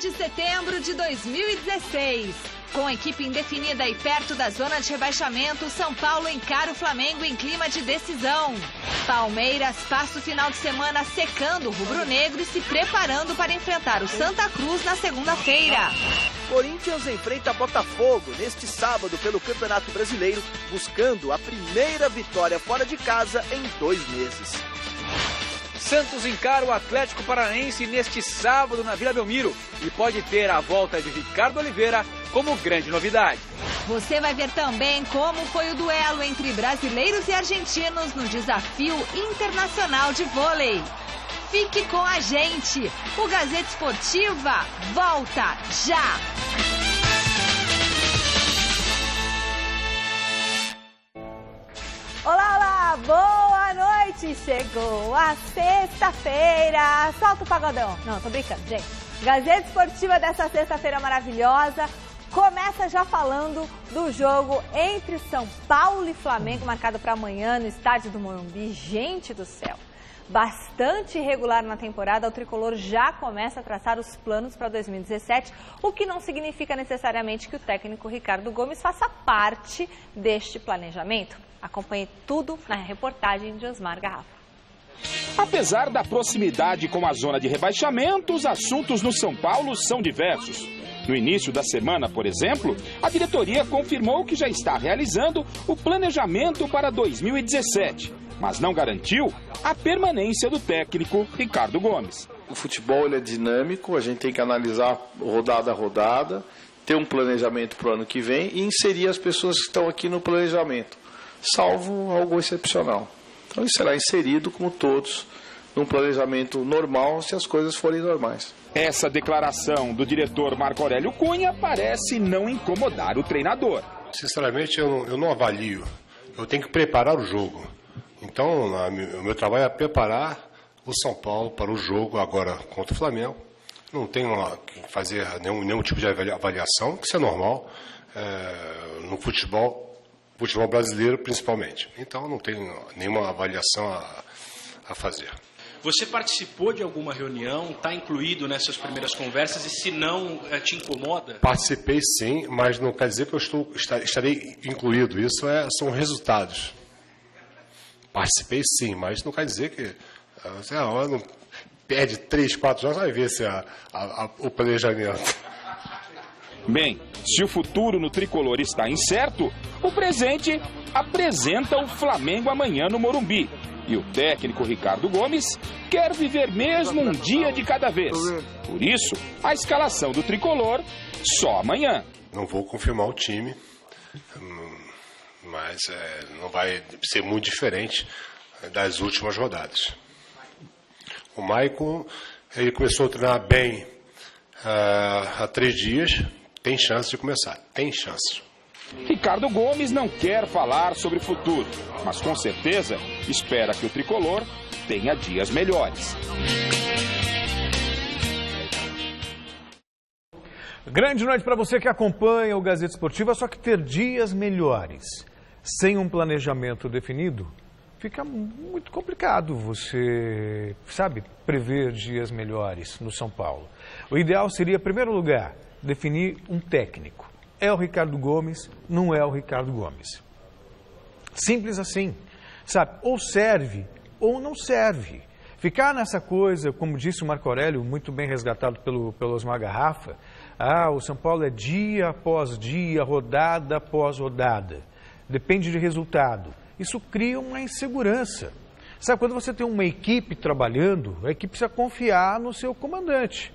de setembro de 2016. Com a equipe indefinida e perto da zona de rebaixamento, São Paulo encara o Flamengo em clima de decisão. Palmeiras passa o final de semana secando o rubro-negro e se preparando para enfrentar o Santa Cruz na segunda-feira. Corinthians enfrenta Botafogo neste sábado pelo Campeonato Brasileiro, buscando a primeira vitória fora de casa em 2 meses. Santos encara o Atlético Paranaense neste sábado na Vila Belmiro e pode ter a volta de Ricardo Oliveira como grande novidade. Você vai ver também como foi o duelo entre brasileiros e argentinos no Desafio Internacional de Vôlei. Fique com a gente, o Gazeta Esportiva volta já! Olá, olá, boa noite! Chegou a sexta-feira! Solta o pagodão! Não, tô brincando, gente. Gazeta Esportiva dessa sexta-feira maravilhosa começa já falando do jogo entre São Paulo e Flamengo, marcado para amanhã no estádio do Morumbi. Gente do céu! Bastante irregular na temporada, o tricolor já começa a traçar os planos para 2017, o que não significa necessariamente que o técnico Ricardo Gomes faça parte deste planejamento. Acompanhe tudo na reportagem de Osmar Garrafa. Apesar da proximidade com a zona de rebaixamento, os assuntos no São Paulo são diversos. No início da semana, por exemplo, a diretoria confirmou que já está realizando o planejamento para 2017, mas não garantiu a permanência do técnico Ricardo Gomes. O futebol ele é dinâmico, a gente tem que analisar rodada a rodada, ter um planejamento para o ano que vem e inserir as pessoas que estão aqui no planejamento, salvo algo excepcional. Então ele será inserido, como todos, num planejamento normal, se as coisas forem normais. Essa declaração do diretor Marco Aurélio Cunha parece não incomodar o treinador. Sinceramente, eu não avalio. Eu tenho que preparar o jogo. Então, o meu trabalho é preparar o São Paulo para o jogo agora contra o Flamengo. Não tenho que fazer nenhum tipo de avaliação, que isso é normal no futebol brasileiro principalmente. Então, não tenho nenhuma avaliação a fazer. Você participou de alguma reunião, está incluído nessas primeiras conversas e se não te incomoda? Participei sim, mas não quer dizer que eu estarei incluído. Isso são resultados. Participei sim, mas não quer dizer que não perde 3, 4 jogos, vai ver se o planejamento. Bem, se o futuro no tricolor está incerto, o presente apresenta o Flamengo amanhã no Morumbi. E o técnico Ricardo Gomes quer viver mesmo um dia de cada vez. Por isso, a escalação do tricolor só amanhã. Não vou confirmar o time, mas não vai ser muito diferente das últimas rodadas. O Maicon, ele começou a treinar bem há 3 dias, tem chance de começar, tem chance. Ricardo Gomes não quer falar sobre o futuro, mas com certeza espera que o tricolor tenha dias melhores. Grande noite para você que acompanha o Gazeta Esportiva, só que ter dias melhores sem um planejamento definido fica muito complicado você, prever dias melhores no São Paulo. O ideal seria, em primeiro lugar, definir um técnico. É o Ricardo Gomes, não é o Ricardo Gomes. Simples assim, ou serve ou não serve. Ficar nessa coisa, como disse o Marco Aurélio, muito bem resgatado pelo Osmar Garrafa, o São Paulo é dia após dia, rodada após rodada. Depende de resultado. Isso cria uma insegurança. Quando você tem uma equipe trabalhando, a equipe precisa confiar no seu comandante.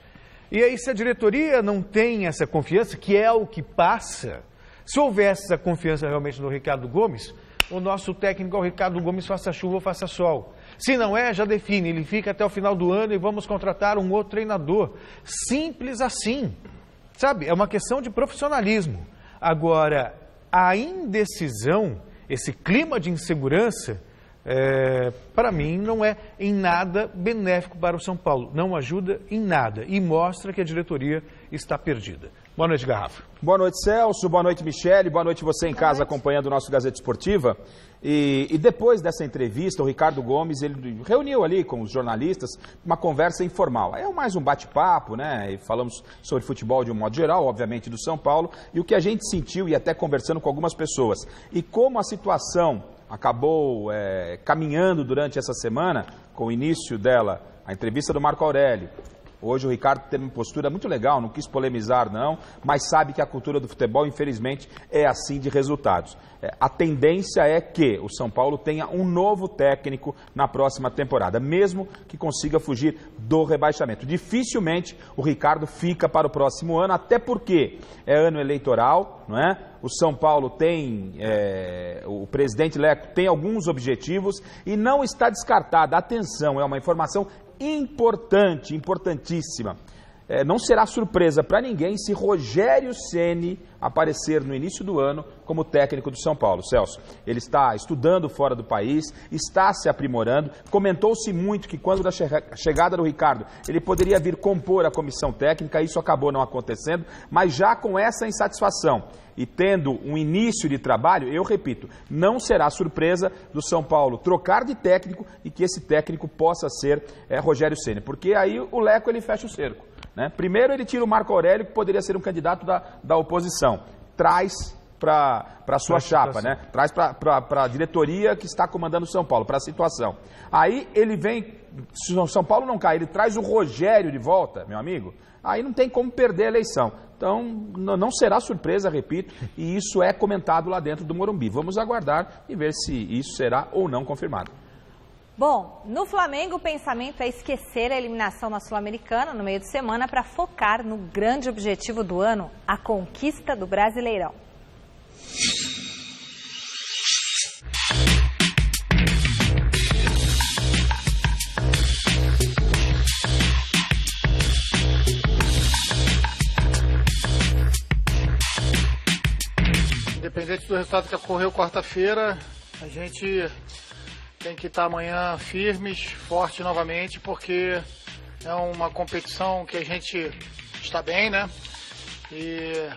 E aí, se a diretoria não tem essa confiança, que é o que passa, se houvesse essa confiança realmente no Ricardo Gomes, o nosso técnico é o Ricardo Gomes, faça chuva ou faça sol. Se não é, já define, ele fica até o final do ano e vamos contratar um outro treinador. Simples assim. É uma questão de profissionalismo. Agora, a indecisão, esse clima de insegurança, para mim, não é em nada benéfico para o São Paulo. Não ajuda em nada e mostra que a diretoria está perdida. Boa noite, Garrafa. Boa noite, Celso. Boa noite, Michele. Boa noite você em casa acompanhando o nosso Gazeta Esportiva. E depois dessa entrevista, o Ricardo Gomes, ele reuniu ali com os jornalistas uma conversa informal. É mais um bate-papo, né? E falamos sobre futebol de um modo geral, obviamente do São Paulo, e o que a gente sentiu, e até conversando com algumas pessoas. E como a situação acabou caminhando durante essa semana, com o início dela, a entrevista do Marco Aurélio. Hoje o Ricardo teve uma postura muito legal, não quis polemizar não, mas sabe que a cultura do futebol, infelizmente, é assim de resultados. A tendência é que o São Paulo tenha um novo técnico na próxima temporada, mesmo que consiga fugir do rebaixamento. Dificilmente o Ricardo fica para o próximo ano, até porque é ano eleitoral, não é? O São Paulo tem, o presidente Leco tem alguns objetivos e não está descartada, atenção, é uma informação importante, importantíssima. Não será surpresa para ninguém se Rogério Ceni aparecer no início do ano como técnico do São Paulo. Celso, ele está estudando fora do país, está se aprimorando. Comentou-se muito que quando da chegada do Ricardo, ele poderia vir compor a comissão técnica, isso acabou não acontecendo, mas já com essa insatisfação e tendo um início de trabalho, eu repito, não será surpresa do São Paulo trocar de técnico e que esse técnico possa ser Rogério Ceni, porque aí o Leco ele fecha o cerco. Né? Primeiro ele tira o Marco Aurélio, que poderia ser um candidato da oposição, traz para a sua chapa, né? Traz para a diretoria que está comandando o São Paulo, para a situação. Aí ele vem, se o São Paulo não cai, ele traz o Rogério de volta, meu amigo, aí não tem como perder a eleição. Então não será surpresa, repito, e isso é comentado lá dentro do Morumbi. Vamos aguardar e ver se isso será ou não confirmado. Bom, no Flamengo o pensamento é esquecer a eliminação na Sul-Americana no meio de semana para focar no grande objetivo do ano, a conquista do Brasileirão. Independente do resultado que ocorreu quarta-feira, a gente tem que estar amanhã firmes, forte novamente, porque é uma competição que a gente está bem, né? E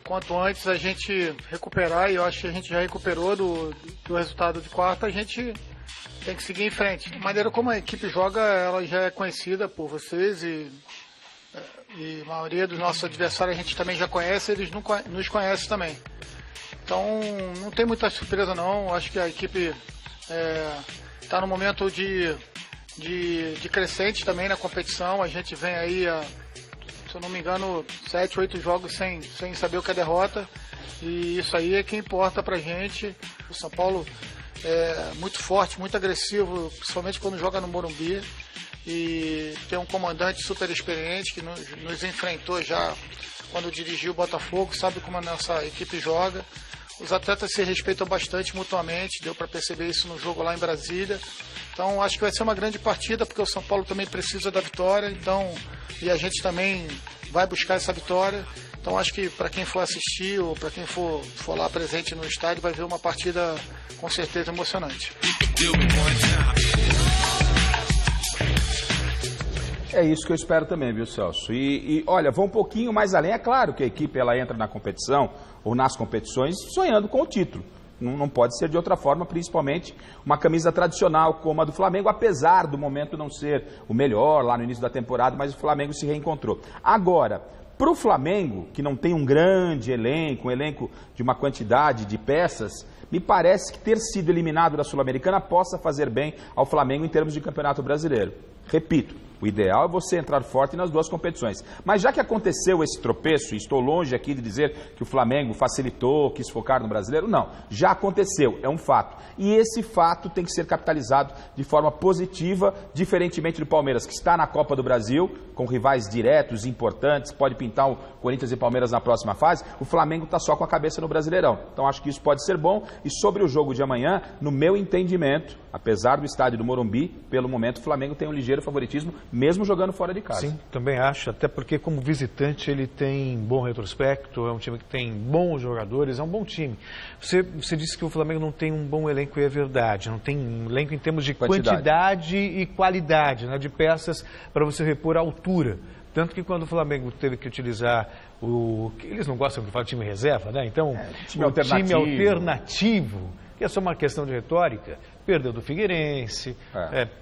quanto antes a gente recuperar, e eu acho que a gente já recuperou do resultado de quarta, a gente tem que seguir em frente. A maneira como a equipe joga, ela já é conhecida por vocês e a maioria dos nossos adversários a gente também já conhece, eles nos conhecem também. Então não tem muita surpresa não, acho que a equipe está no momento de crescente também na competição. A gente vem aí, se eu não me engano, 7, 8 jogos sem saber o que é derrota, e isso aí é que importa pra gente. O São Paulo é muito forte, muito agressivo, principalmente quando joga no Morumbi, e tem um comandante super experiente que nos enfrentou já quando dirigiu o Botafogo, sabe como a nossa equipe joga. Os atletas se respeitam bastante mutuamente, deu para perceber isso no jogo lá em Brasília. Então acho que vai ser uma grande partida, porque o São Paulo também precisa da vitória, e a gente também vai buscar essa vitória. Então acho que para quem for assistir ou para quem for lá presente no estádio vai ver uma partida com certeza emocionante. É isso que eu espero também, viu, Celso? E olha, vou um pouquinho mais além. É claro que a equipe ela entra na competição ou nas competições sonhando com o título. Não pode ser de outra forma, principalmente uma camisa tradicional como a do Flamengo, apesar do momento não ser o melhor lá no início da temporada, mas o Flamengo se reencontrou. Agora, para o Flamengo, que não tem um grande elenco, um elenco de uma quantidade de peças, me parece que ter sido eliminado da Sul-Americana possa fazer bem ao Flamengo em termos de Campeonato Brasileiro. Repito, o ideal é você entrar forte nas duas competições. Mas já que aconteceu esse tropeço, e estou longe aqui de dizer que o Flamengo facilitou, quis focar no Brasileiro, não. Já aconteceu, é um fato. E esse fato tem que ser capitalizado de forma positiva, diferentemente do Palmeiras, que está na Copa do Brasil, com rivais diretos, importantes, pode pintar o Corinthians e Palmeiras na próxima fase. O Flamengo está só com a cabeça no Brasileirão. Então acho que isso pode ser bom. E sobre o jogo de amanhã, no meu entendimento, apesar do estádio do Morumbi, pelo momento o Flamengo tem um ligeiro favoritismo, mesmo jogando fora de casa. Sim, também acho, até porque como visitante ele tem bom retrospecto, é um time que tem bons jogadores, é um bom time. Você disse que o Flamengo não tem um bom elenco, e é verdade, não tem um elenco em termos de quantidade e qualidade, né, de peças para você repor a altura. Tanto que quando o Flamengo teve que utilizar eles não gostam de falar time reserva, né? Então, time alternativo que é só uma questão de retórica. Perdeu do Figueirense,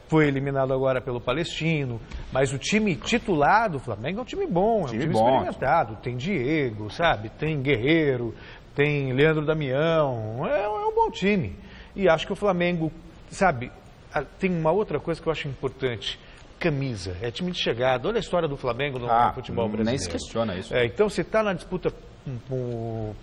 foi eliminado agora pelo Palestino, mas o time titular do Flamengo é um time bom, é um time experimentado. Tem Diego, sabe? Tem Guerreiro, tem Leandro Damião, é um bom time. E acho que o Flamengo, sabe, tem uma outra coisa que eu acho importante. Camisa, é time de chegada. Olha a história do Flamengo no futebol brasileiro. Nem se questiona isso. Então, se está na disputa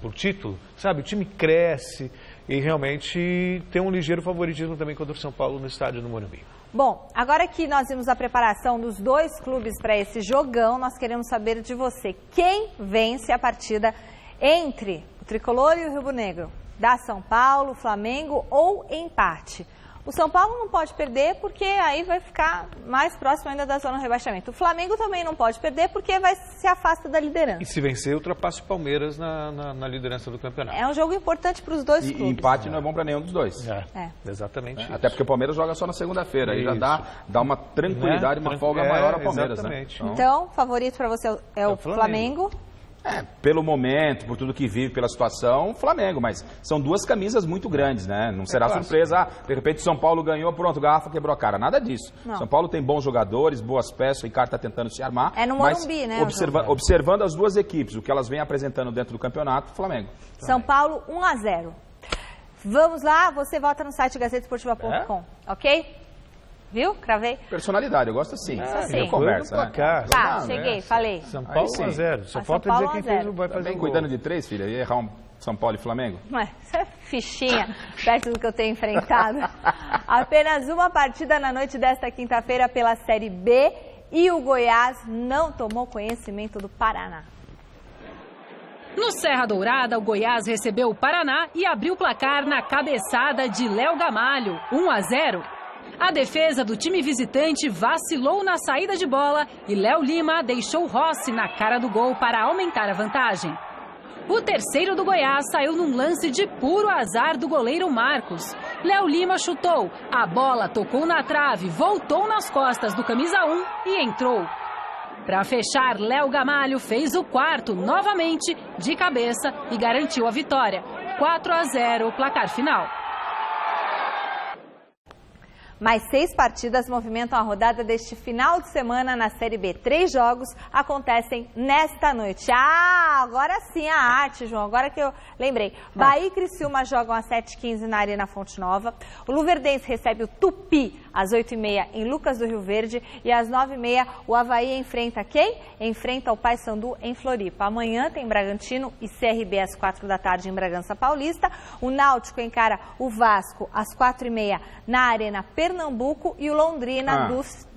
por título, sabe, o time cresce e realmente tem um ligeiro favoritismo também contra o São Paulo no estádio do Morumbi. Bom, agora que nós vimos a preparação dos dois clubes para esse jogão, nós queremos saber de você. Quem vence a partida entre o Tricolor e o Rubro Negro? Dá São Paulo, Flamengo ou empate? O São Paulo não pode perder porque aí vai ficar mais próximo ainda da zona de rebaixamento. O Flamengo também não pode perder porque se afasta da liderança. E se vencer, ultrapassa o Palmeiras na liderança do campeonato. É um jogo importante para os dois clubes. E empate não é bom para nenhum dos dois. Exatamente isso. Até porque o Palmeiras joga só na segunda-feira. Aí já dá uma tranquilidade, uma folga maior ao Palmeiras. Exatamente. Né? Então, favorito para você é o Flamengo. Pelo momento, por tudo que vive, pela situação, Flamengo, mas são duas camisas muito grandes, né? Não será surpresa, de repente São Paulo ganhou, pronto, Garrafa quebrou a cara, nada disso. Não. São Paulo tem bons jogadores, boas peças, o Ricardo está tentando se armar. É no Morumbi, né? Observando as duas equipes, o que elas vêm apresentando dentro do campeonato, Flamengo. São Paulo 1-0. Vamos lá, você vota no site gazetesportiva.com, ok? Viu? Cravei. Personalidade, eu gosto assim. Assim. Conversa, né? Tá, cheguei, falei. São Paulo 1-0. Só falta dizer quem fez vai fazer o gol. Cuidando de 3, filha, e errar um São Paulo e Flamengo? Isso é fichinha, perto do que eu tenho enfrentado. Apenas uma partida na noite desta quinta-feira pela Série B e o Goiás não tomou conhecimento do Paraná. No Serra Dourada, o Goiás recebeu o Paraná e abriu o placar na cabeçada de Léo Gamalho, 1-0. A defesa do time visitante vacilou na saída de bola e Léo Lima deixou Rossi na cara do gol para aumentar a vantagem. O terceiro do Goiás saiu num lance de puro azar do goleiro Marcos. Léo Lima chutou, a bola tocou na trave, voltou nas costas do camisa 1 e entrou. Para fechar, Léo Gamalho fez o quarto novamente de cabeça e garantiu a vitória. 4-0 o placar final. Mais 6 partidas movimentam a rodada deste final de semana na Série B. 3 jogos acontecem nesta noite. Agora sim a arte, João. Agora que eu lembrei. Bahia e Criciúma jogam às 7h15 na Arena Fonte Nova. O Luverdense recebe o Tupi às 8h30 em Lucas do Rio Verde. E às 9h30 o Avaí enfrenta quem? Enfrenta o Paysandu em Floripa. Amanhã tem Bragantino e CRB às 4 da tarde em Bragança Paulista. O Náutico encara o Vasco às 4h30 na Arena Pernambuco e o Londrina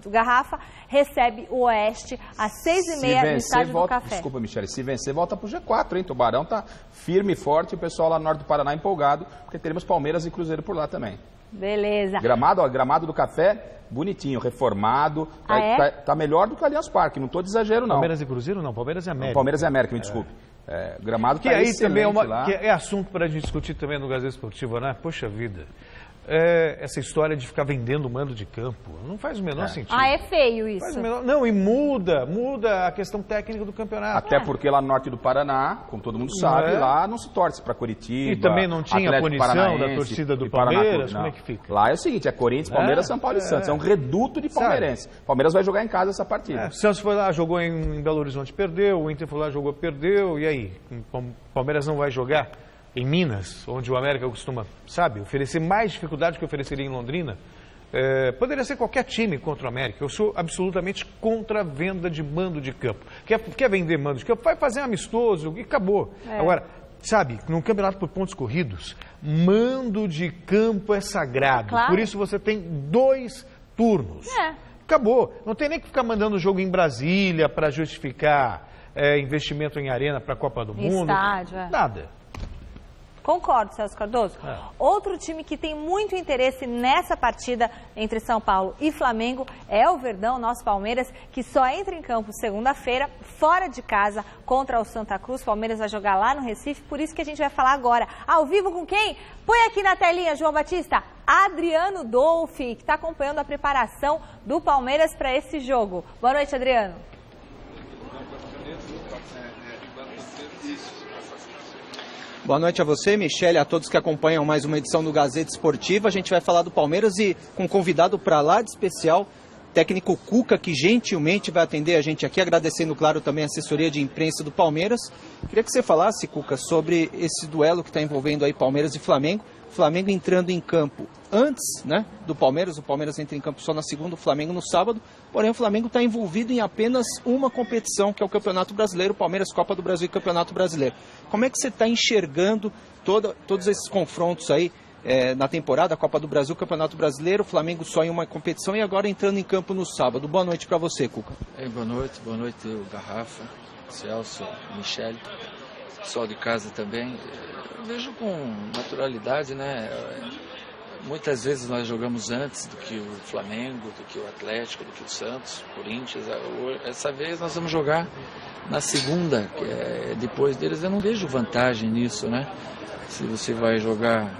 do Garrafa recebe o Oeste às 6h30 no Estádio do Café. Desculpa, Michele, se vencer, volta pro G4, hein? Tubarão tá firme e forte, o pessoal lá no norte do Paraná empolgado, porque teremos Palmeiras e Cruzeiro por lá também. Beleza. Gramado do Café, bonitinho, reformado, tá melhor do que o Allianz Parque, não tô de exagero não. Palmeiras e Cruzeiro não, Palmeiras e América. Não, Palmeiras e América, me desculpe. Gramado que tá aí também lá. Que é assunto para a gente discutir também no Gazeta Esportiva, né? Poxa vida. Essa história de ficar vendendo mando de campo não faz o menor sentido. É feio isso. Não, e muda a questão técnica do campeonato. Até porque lá no norte do Paraná, como todo mundo sabe, lá não se torce para Curitiba. E também não tinha a punição da torcida do Palmeiras, como é que fica? Lá é o seguinte, é Corinthians, Palmeiras, São Paulo e Santos. É um reduto de palmeirense. Palmeiras vai jogar em casa essa partida. Santos foi lá, jogou em Belo Horizonte, perdeu. O Inter foi lá, jogou, perdeu. E aí? Palmeiras não vai jogar em Minas, onde o América costuma, oferecer mais dificuldade que ofereceria em Londrina. Poderia ser qualquer time contra o América. Eu sou absolutamente contra a venda de mando de campo. Quer vender mando de campo? Vai fazer um amistoso e acabou. Agora, num campeonato por pontos corridos, mando de campo é sagrado. Claro. Por isso você tem 2 turnos. Acabou. Não tem nem que ficar mandando o jogo em Brasília para justificar investimento em arena para a Copa do Mundo. Estádio, Nada. Concordo, Celso Cardoso. Outro time que tem muito interesse nessa partida entre São Paulo e Flamengo é o Verdão, nosso Palmeiras, que só entra em campo segunda-feira, fora de casa, contra o Santa Cruz. O Palmeiras vai jogar lá no Recife, por isso que a gente vai falar agora. Ao vivo com quem? Põe aqui na telinha, João Batista. Adriano Dolfi, que está acompanhando a preparação do Palmeiras para esse jogo. Boa noite, Adriano. Boa noite a você, Michele, a todos que acompanham mais uma edição do Gazeta Esportiva. A gente vai falar do Palmeiras e com um convidado para lá de especial, técnico Cuca, que gentilmente vai atender a gente aqui, agradecendo, claro, também a assessoria de imprensa do Palmeiras. Queria que você falasse, Cuca, sobre esse duelo que está envolvendo aí Palmeiras e Flamengo. Flamengo entrando em campo antes, né, do Palmeiras. O Palmeiras entra em campo só na segunda, o Flamengo no sábado. Porém, o Flamengo está envolvido em apenas uma competição, que é o Campeonato Brasileiro. Palmeiras, Copa do Brasil e Campeonato Brasileiro. Como é que você está enxergando todos esses confrontos aí na temporada, Copa do Brasil, Campeonato Brasileiro, o Flamengo só em uma competição e agora entrando em campo no sábado? Boa noite para você, Cuca. Boa noite, o Garrafa, Celso, Michele, pessoal de casa também. Eu vejo com naturalidade, né? Muitas vezes nós jogamos antes do que o Flamengo, do que o Atlético, do que o Santos, Corinthians. Essa vez nós vamos jogar na segunda, que é depois deles. Eu não vejo vantagem nisso, né? Se você vai jogar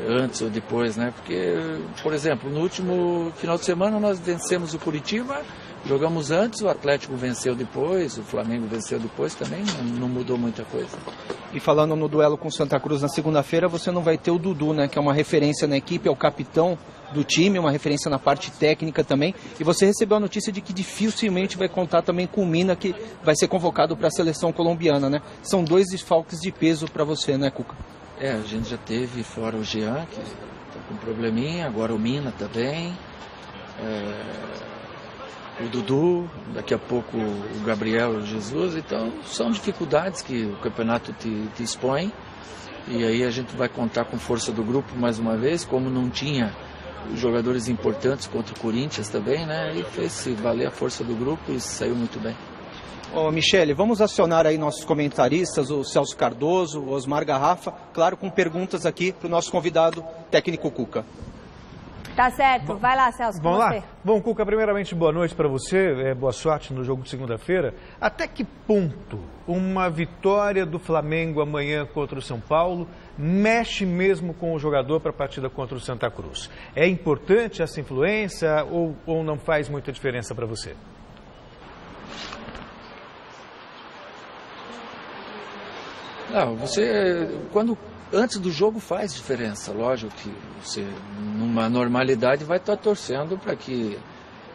antes ou depois, né? Porque, por exemplo, no último final de semana nós vencemos o Curitiba, jogamos antes, o Atlético venceu depois, o Flamengo venceu depois também, não mudou muita coisa. E falando no duelo com Santa Cruz na segunda-feira, você não vai ter o Dudu, né? Que é uma referência na equipe, é o capitão do time, uma referência na parte técnica também. E você recebeu a notícia de que dificilmente vai contar também com o Mina, que vai ser convocado para a seleção colombiana, né? São dois desfalques de peso para você, né, Cuca? A gente já teve fora o Jean, que está com probleminha, agora o Mina também. O Dudu, daqui a pouco o Gabriel e o Jesus. Então são dificuldades que o campeonato te expõe, e aí a gente vai contar com força do grupo mais uma vez, como não tinha jogadores importantes contra o Corinthians também, né? E fez-se valer a força do grupo e saiu muito bem. Ô, Michele, vamos acionar aí nossos comentaristas, o Celso Cardoso, o Osmar Garrafa, claro, com perguntas aqui para o nosso convidado técnico Cuca. Tá certo, vai lá, Celso, vamos com lá. você. Bom, Cuca, primeiramente, boa noite para você, boa sorte no jogo de segunda-feira. Até que ponto uma vitória do Flamengo amanhã contra o São Paulo mexe mesmo com o jogador para a partida contra o Santa Cruz? É importante essa influência ou não faz muita diferença para você? Não, antes do jogo faz diferença, lógico que você, numa normalidade, vai estar torcendo para que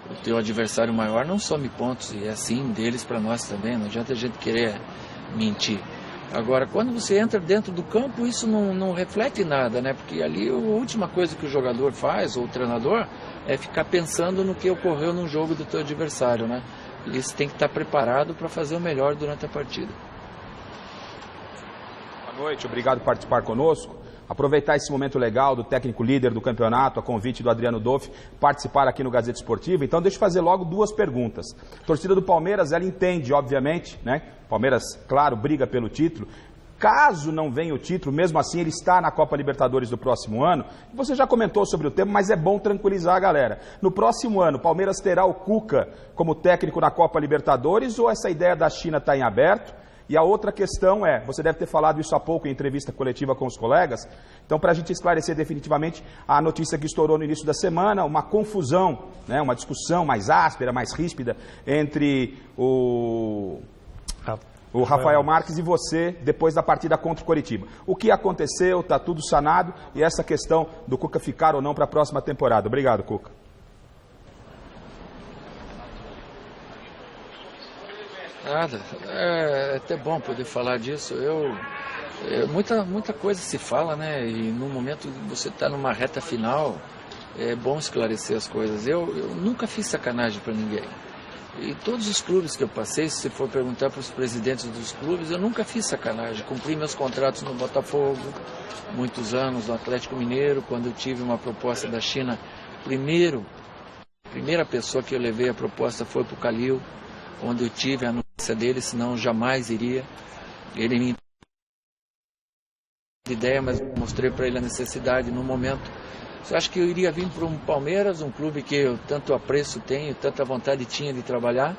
o teu adversário maior não some pontos, e é assim deles para nós também, não adianta a gente querer mentir. Agora, quando você entra dentro do campo, isso não reflete nada, né? Porque ali a última coisa que o jogador faz, ou o treinador, é ficar pensando no que ocorreu no jogo do teu adversário, né? E você tem que estar preparado para fazer o melhor durante a partida. Boa noite, obrigado por participar conosco. Aproveitar esse momento legal do técnico líder do campeonato, a convite do Adriano Dolfi, participar aqui no Gazeta Esportiva. Então deixa eu fazer logo duas perguntas. A torcida do Palmeiras, ela entende, obviamente, né? Palmeiras, claro, briga pelo título. Caso não venha o título, mesmo assim ele está na Copa Libertadores do próximo ano. Você já comentou sobre o tema, mas é bom tranquilizar a galera. No próximo ano, o Palmeiras terá o Cuca como técnico na Copa Libertadores, ou essa ideia da China está em aberto? E a outra questão você deve ter falado isso há pouco em entrevista coletiva com os colegas, então para a gente esclarecer definitivamente a notícia que estourou no início da semana, uma confusão, né, uma discussão mais áspera, mais ríspida entre o Rafael Marques e você depois da partida contra o Coritiba. O que aconteceu, está tudo sanado, e essa questão do Cuca ficar ou não para a próxima temporada. Obrigado, Cuca. Nada, é até bom poder falar disso. Muita coisa se fala, né? E no momento que você está numa reta final, é bom esclarecer as coisas. Eu nunca fiz sacanagem para ninguém. E todos os clubes que eu passei, se você for perguntar para os presidentes dos clubes, eu nunca fiz sacanagem. Cumpri meus contratos no Botafogo, muitos anos no Atlético Mineiro. Quando eu tive uma proposta da China, primeira pessoa que eu levei a proposta foi para o Calil, onde eu tive a notícia dele, senão jamais iria. Ele me ideia, mas mostrei para ele a necessidade no momento. Você acha que eu iria vir para um Palmeiras, um clube que eu tanto apreço tenho, tanta vontade tinha de trabalhar,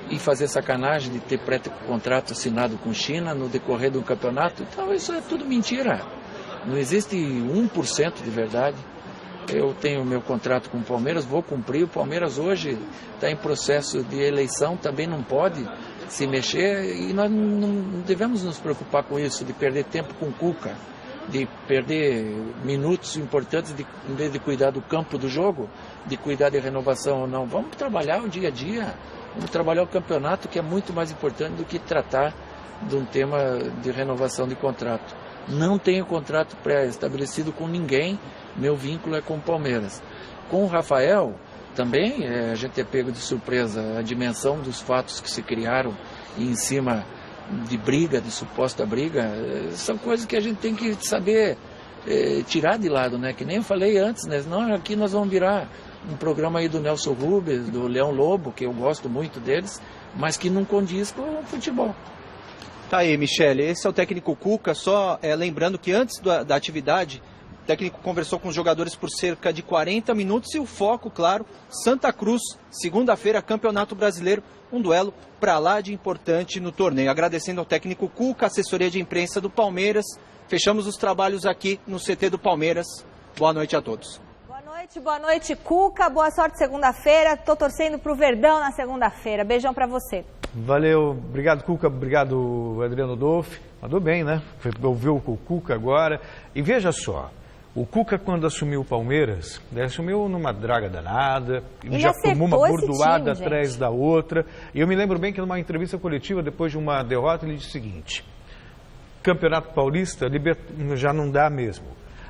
e fazer sacanagem de ter pré-contrato assinado com China no decorrer do campeonato? Então isso é tudo mentira. Não existe 1% de verdade. Eu tenho meu contrato com o Palmeiras, vou cumprir. O Palmeiras hoje está em processo de eleição, também não pode se mexer, e nós não devemos nos preocupar com isso, de perder tempo com o Cuca, de perder minutos importantes, em vez de cuidar do campo do jogo, de cuidar de renovação ou não. Vamos trabalhar o dia a dia, vamos trabalhar o campeonato, que é muito mais importante do que tratar de um tema de renovação de contrato. Não tenho contrato pré-estabelecido com ninguém, meu vínculo é com o Palmeiras. Com o Rafael, também a gente é pego de surpresa a dimensão dos fatos que se criaram em cima de briga, de suposta briga, são coisas que a gente tem que saber tirar de lado, né? Que nem eu falei antes, né? Não, aqui nós vamos virar um programa aí do Nelson Rubens, do Leão Lobo, que eu gosto muito deles, mas que não condiz com o futebol. Tá aí, Michele, esse é o técnico Cuca, só lembrando que antes da atividade, o técnico conversou com os jogadores por cerca de 40 minutos e o foco, claro, Santa Cruz, segunda-feira, Campeonato Brasileiro, um duelo pra lá de importante no torneio. Agradecendo ao técnico Cuca, assessoria de imprensa do Palmeiras, fechamos os trabalhos aqui no CT do Palmeiras. Boa noite a todos. Boa noite, Cuca. Boa sorte segunda-feira. Tô torcendo pro Verdão na segunda-feira. Beijão pra você. Valeu. Obrigado, Cuca. Obrigado, Adriano Dolfi. Mandou bem, né? Ouviu o Cuca agora. E veja só, o Cuca, quando assumiu o Palmeiras, ele assumiu numa draga danada, ele já tomou uma bordoada atrás da outra. E eu me lembro bem que numa entrevista coletiva, depois de uma derrota, ele disse o seguinte: Campeonato Paulista já não dá mesmo.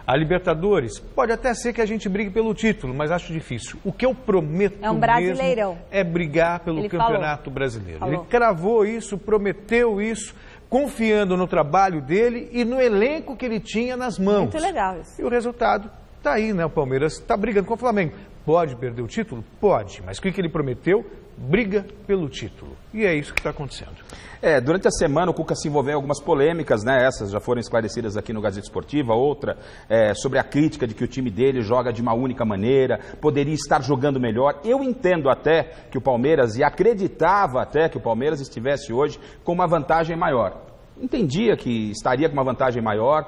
A Libertadores, pode até ser que a gente brigue pelo título, mas acho difícil. O que eu prometo mesmo é brigar pelo Campeonato Brasileiro. Ele cravou isso, prometeu isso, confiando no trabalho dele e no elenco que ele tinha nas mãos. Muito legal isso. E o resultado está aí, né? O Palmeiras está brigando com o Flamengo. Pode perder o título? Pode. Mas o que ele prometeu? Briga pelo título. E é isso que está acontecendo. Durante a semana o Cuca se envolveu em algumas polêmicas, né? Essas já foram esclarecidas aqui no Gazeta Esportiva. Outra sobre a crítica de que o time dele joga de uma única maneira, poderia estar jogando melhor. Eu entendo até que o Palmeiras, e acreditava até que o Palmeiras estivesse hoje com uma vantagem maior. Entendia que estaria com uma vantagem maior,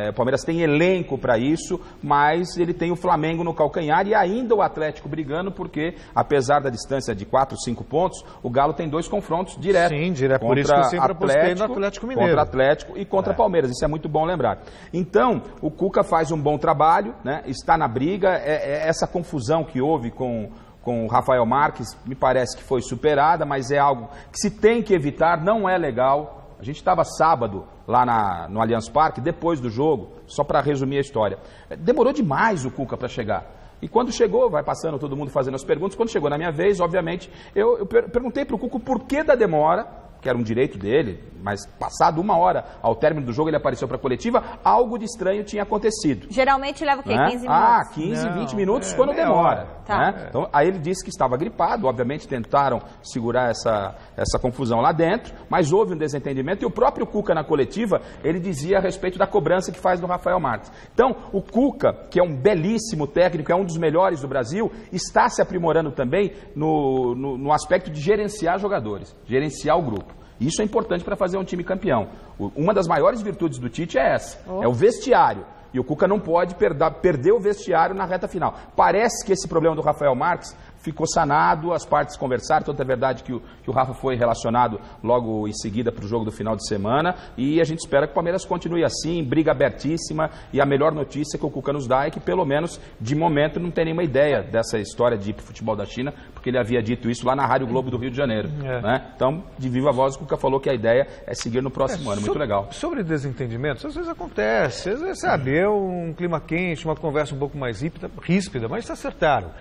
o Palmeiras tem elenco para isso, mas ele tem o Flamengo no calcanhar e ainda o Atlético brigando, porque apesar da distância de 4, 5 pontos, o Galo tem 2 confrontos diretos. Sim, direto. Por isso que eu sempre apostei no Atlético Mineiro. Contra Atlético e contra Palmeiras, isso é muito bom lembrar. Então, o Cuca faz um bom trabalho, né? Está na briga, essa confusão que houve com o Rafael Marques, me parece que foi superada, mas é algo que se tem que evitar, não é legal. A gente estava sábado lá no Allianz Parque, depois do jogo, só para resumir a história. Demorou demais o Cuca para chegar. E quando chegou, vai passando todo mundo fazendo as perguntas, quando chegou na minha vez, obviamente, eu perguntei para o Cuca o porquê da demora, que era um direito dele, mas passado 1 hora ao término do jogo ele apareceu para a coletiva, algo de estranho tinha acontecido. Geralmente leva o quê? 15 minutos? 15, 20 minutos quando demora. Tá. Então, aí ele disse que estava gripado, obviamente tentaram segurar essa confusão lá dentro, mas houve um desentendimento e o próprio Cuca na coletiva, ele dizia a respeito da cobrança que faz do Rafael Marques. Então, o Cuca, que é um belíssimo técnico, é um dos melhores do Brasil, está se aprimorando também no aspecto de gerenciar jogadores, gerenciar o grupo. Isso é importante para fazer um time campeão. Uma das maiores virtudes do Tite é essa, é o vestiário. E o Cuca não pode perder o vestiário na reta final. Parece que esse problema do Rafael Marques ficou sanado, as partes conversaram, tanto é verdade que o Rafa foi relacionado logo em seguida para o jogo do final de semana, e a gente espera que o Palmeiras continue assim, briga abertíssima, e a melhor notícia que o Cuca nos dá é que, pelo menos, de momento, não tem nenhuma ideia dessa história de ir para o futebol da China, porque ele havia dito isso lá na Rádio Globo do Rio de Janeiro. Né? Então, de viva voz, o Cuca falou que a ideia é seguir no próximo ano, muito legal. Sobre desentendimentos, às vezes acontece, às vezes, sabe, um clima quente, uma conversa um pouco mais ríspida, mas se acertaram.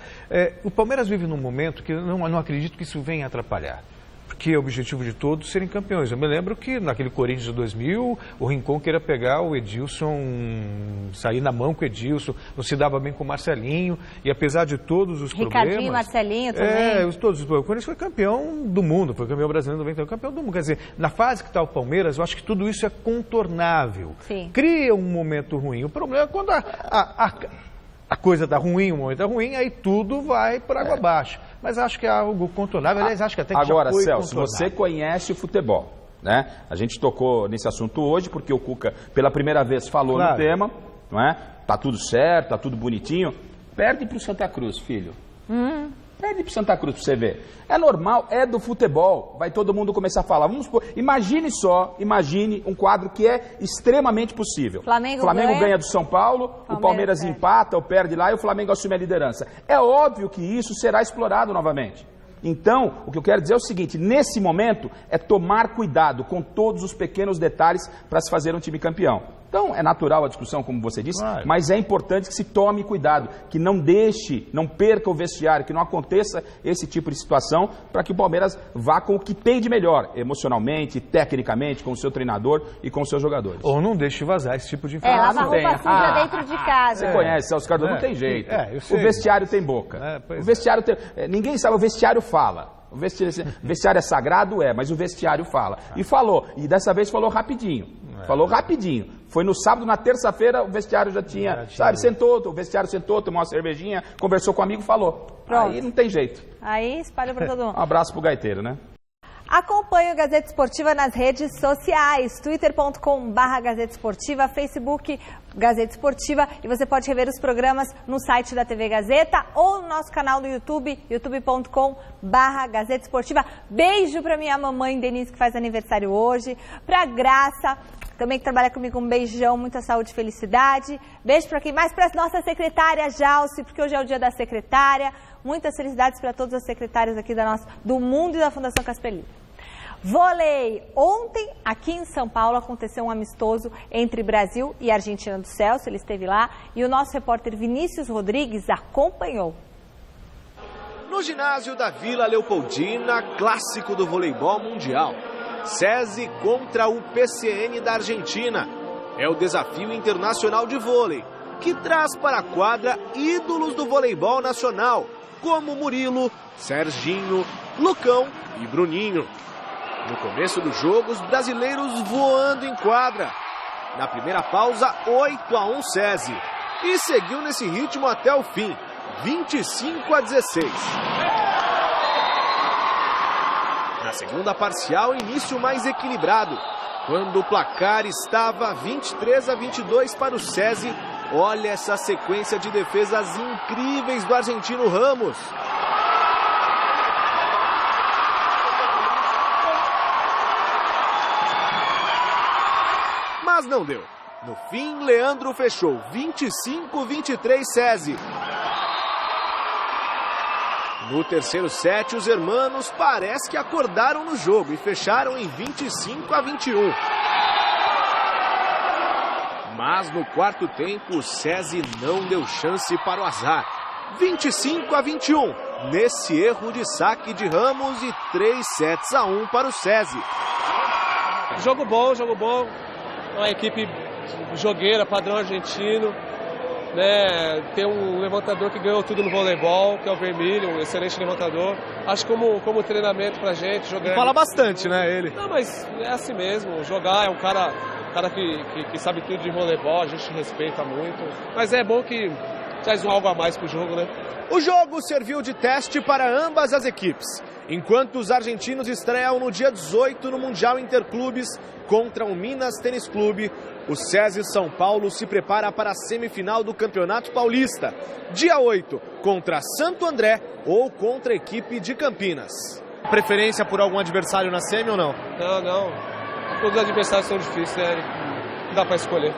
O Palmeiras vive num momento que eu não acredito que isso venha atrapalhar, porque é o objetivo de todos serem campeões. Eu me lembro que naquele Corinthians de 2000, o Rincon queria pegar o Edilson, sair na mão com o Edilson, não se dava bem com o Marcelinho, e apesar de todos os problemas... Ricardinho, Marcelinho também. Todos os problemas. O Corinthians foi campeão do mundo, foi campeão brasileiro, 91, campeão do mundo. Quer dizer, na fase que está o Palmeiras, eu acho que tudo isso é contornável. Sim. Cria um momento ruim. O problema é quando a coisa está ruim, o momento está ruim, aí tudo vai por água abaixo. Mas acho que é algo contornável. Aliás, acho que até que agora, já foi Celso, você conhece o futebol, né? A gente tocou nesse assunto hoje, porque o Cuca, pela primeira vez, falou no tema, não é? Tá tudo certo, tá tudo bonitinho. Perde para o Santa Cruz, filho. Perde pro Santa Cruz pra você ver. É normal, é do futebol. Vai todo mundo começar a falar. Vamos supor, imagine um quadro que é extremamente possível. Flamengo ganha do São Paulo, o Palmeiras empata ou perde lá e o Flamengo assume a liderança. É óbvio que isso será explorado novamente. Então, o que eu quero dizer é o seguinte, nesse momento é tomar cuidado com todos os pequenos detalhes para se fazer um time campeão. Então, é natural a discussão, como você disse, mas é importante que se tome cuidado, que não perca o vestiário, que não aconteça esse tipo de situação, para que o Palmeiras vá com o que tem de melhor, emocionalmente, tecnicamente, com o seu treinador e com os seus jogadores. Ou não deixe vazar esse tipo de informação. Lava roupa suja dentro de casa. Você conhece, Celso Cardoso, não tem jeito. O vestiário tem boca. O vestiário tem... Ninguém sabe, o vestiário fala. O vestiário é sagrado, mas o vestiário fala. E falou, e dessa vez falou rapidinho. Falou rapidinho. Foi no sábado, na terça-feira, o vestiário já tinha, o vestiário sentou, tomou uma cervejinha, conversou com o amigo, falou. Pronto. Aí não tem jeito. Aí espalha para todo mundo. Um abraço pro gaiteiro, né? Acompanhe o Gazeta Esportiva nas redes sociais, twitter.com/Gazeta Esportiva, Facebook Gazeta Esportiva, e você pode rever os programas no site da TV Gazeta ou no nosso canal no YouTube, youtube.com/Gazeta Esportiva. Beijo para minha mamãe Denise, que faz aniversário hoje, para Graça, também que trabalha comigo, um beijão, muita saúde e felicidade. Beijo para quem mais? Para a nossa secretária Jalce, porque hoje é o dia da secretária. Muitas felicidades para todas as secretárias aqui do Mundo e da Fundação Casper Libero. Vôlei. Ontem, aqui em São Paulo, aconteceu um amistoso entre Brasil e Argentina do Celso. Ele esteve lá e o nosso repórter Vinícius Rodrigues acompanhou. No ginásio da Vila Leopoldina, clássico do voleibol mundial. SESI contra o PCN da Argentina. É o desafio internacional de vôlei, que traz para a quadra ídolos do voleibol nacional, como Murilo, Serginho, Lucão e Bruninho. No começo do jogo, os brasileiros voando em quadra. Na primeira pausa, 8-1 SESI. E seguiu nesse ritmo até o fim, 25-16. Na segunda parcial, início mais equilibrado. Quando o placar estava 23-22 para o SESI, olha essa sequência de defesas incríveis do argentino Ramos. Mas não deu. No fim, Leandro fechou 25-23 SESI. No terceiro set, os hermanos parece que acordaram no jogo e fecharam em 25-21. Mas no quarto tempo, o SESI não deu chance para o azar. 25-21, nesse erro de saque de Ramos e 3-1 para o SESI. Jogo bom. Uma equipe jogueira, padrão argentino, né? Tem um levantador que ganhou tudo no voleibol, que é o Vermílio, um excelente levantador. Acho que como treinamento pra gente, jogar... Fala bastante, né, ele? Não, mas é assim mesmo, jogar é um cara que sabe tudo de voleibol, a gente respeita muito. Mas é bom que traz algo a mais pro jogo, né? O jogo serviu de teste para ambas as equipes. Enquanto os argentinos estreiam no dia 18 no Mundial Interclubes contra o Minas Tênis Clube, o SESI São Paulo se prepara para a semifinal do Campeonato Paulista, dia 8, contra Santo André ou contra a equipe de Campinas. Preferência por algum adversário na semi ou não? Não. Todos os adversários são difíceis, não dá para escolher.